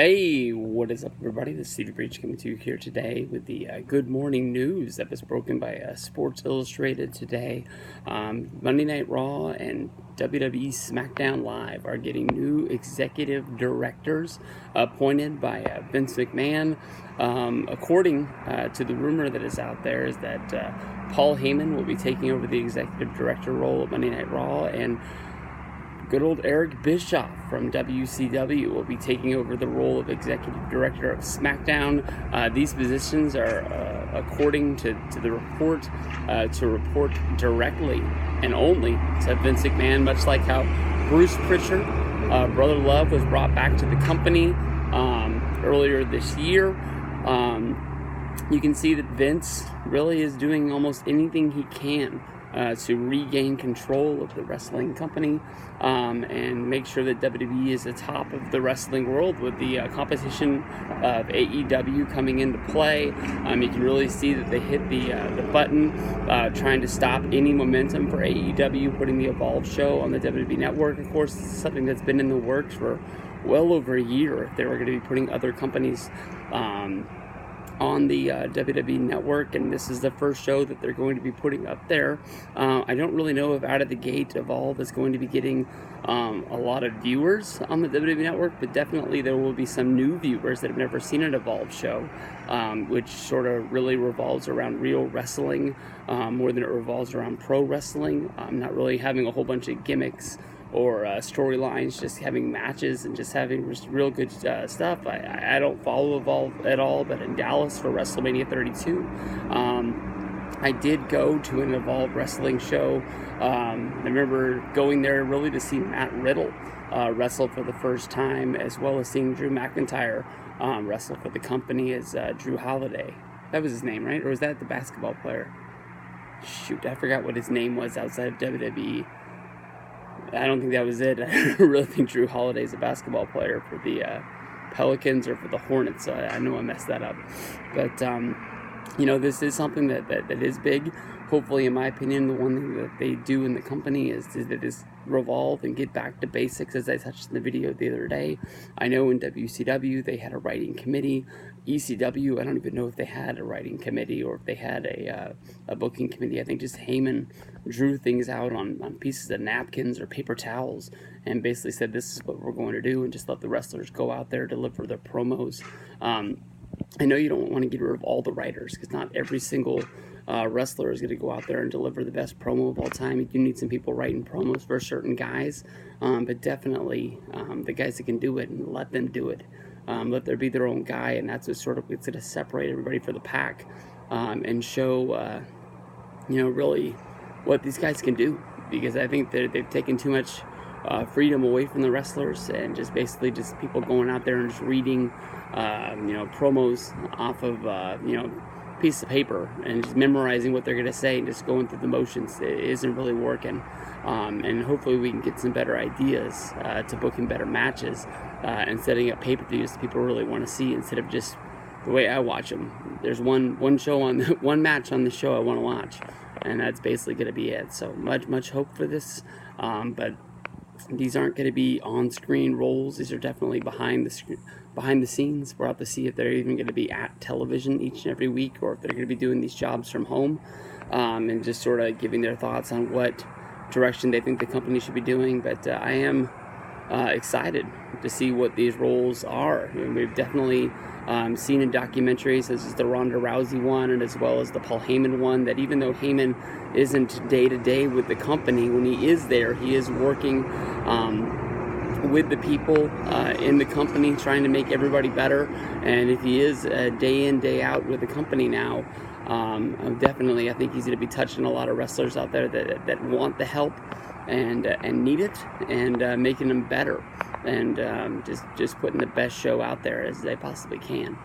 Hey, what is up, everybody? This is Stevie Breach coming to you here today with the good morning news that was broken by Sports Illustrated today. Monday Night Raw and WWE SmackDown Live are getting new executive directors appointed by Vince McMahon. According to the rumor that is out there, is that Paul Heyman will be taking over the executive director role at Monday Night Raw, and good old Eric Bischoff from WCW will be taking over the role of Executive Director of SmackDown. These positions are, according to the report, to report directly and only to Vince McMahon, much like how Bruce Pritchard, Brother Love, was brought back to the company earlier this year. You can see that Vince really is doing almost anything he can to regain control of the wrestling company and make sure that WWE is atop of the wrestling world with the competition of AEW coming into play. You can really see that they hit the button trying to stop any momentum for AEW, putting the Evolve show on the WWE Network. Of course, this is something that's been in the works for well over a year. If they were going to be putting other companies on the WWE Network, and this is the first show that they're going to be putting up there. I don't really know if out of the gate Evolve is going to be getting a lot of viewers on the WWE Network, but definitely there will be some new viewers that have never seen an Evolve show, which sort of really revolves around real wrestling more than it revolves around pro wrestling. Not really having a whole bunch of gimmicks or storylines, just having matches and just having real good stuff. I don't follow Evolve at all, but in Dallas for WrestleMania 32, I did go to an Evolve wrestling show. I remember going there really to see Matt Riddle wrestle for the first time, as well as seeing Drew McIntyre wrestle for the company as Drew Holiday. That was his name, right? Or was that the basketball player? Shoot, I forgot what his name was outside of WWE. I don't think that was it. I really think Drew Holiday is a basketball player for the Pelicans or for the Hornets, so I know I messed that up. But, this is something that is big. Hopefully, in my opinion, the one thing that they do in the company is revolve and get back to basics, as I touched in the video the other day. I know in WCW they had a writing committee. ECW, I don't even know if they had a writing committee or if they had a booking committee. I think just Heyman drew things out on pieces of napkins or paper towels and basically said, this is what we're going to do, and just let the wrestlers go out there, deliver their promos. I know you don't want to get rid of all the writers, because not every single wrestler is going to go out there and deliver the best promo of all time. You do need some people writing promos for certain guys, but definitely the guys that can do it, and let them do it. Let there be their own guy, and that's what sort of it's going to separate everybody for the pack and show, really what these guys can do. Because I think that they've taken too much freedom away from the wrestlers, and just basically just people going out there and just reading, promos off of, piece of paper and just memorizing what they're going to say and just going through the motions. It isn't really working. And hopefully we can get some better ideas to booking better matches and setting up pay-per-views that people really want to see, instead of just the way I watch them. There's one show on one match on the show I want to watch, and that's basically going to be it. So much hope for this, but these aren't going to be on-screen roles. These are definitely behind the scenes. We'll have to see if they're even going to be at television each and every week, or if they're going to be doing these jobs from home, and just sort of giving their thoughts on what direction they think the company should be doing. But I am excited to see what these roles are. And we've definitely seen in documentaries, such as the Ronda Rousey one, and as well as the Paul Heyman one, that even though Heyman isn't day-to-day with the company, when he is there, he is working with the people in the company, trying to make everybody better. And if he is day in, day out with the company now, definitely I think he's going to be touching a lot of wrestlers out there that want the help and need it, and making them better, and just putting the best show out there as they possibly can.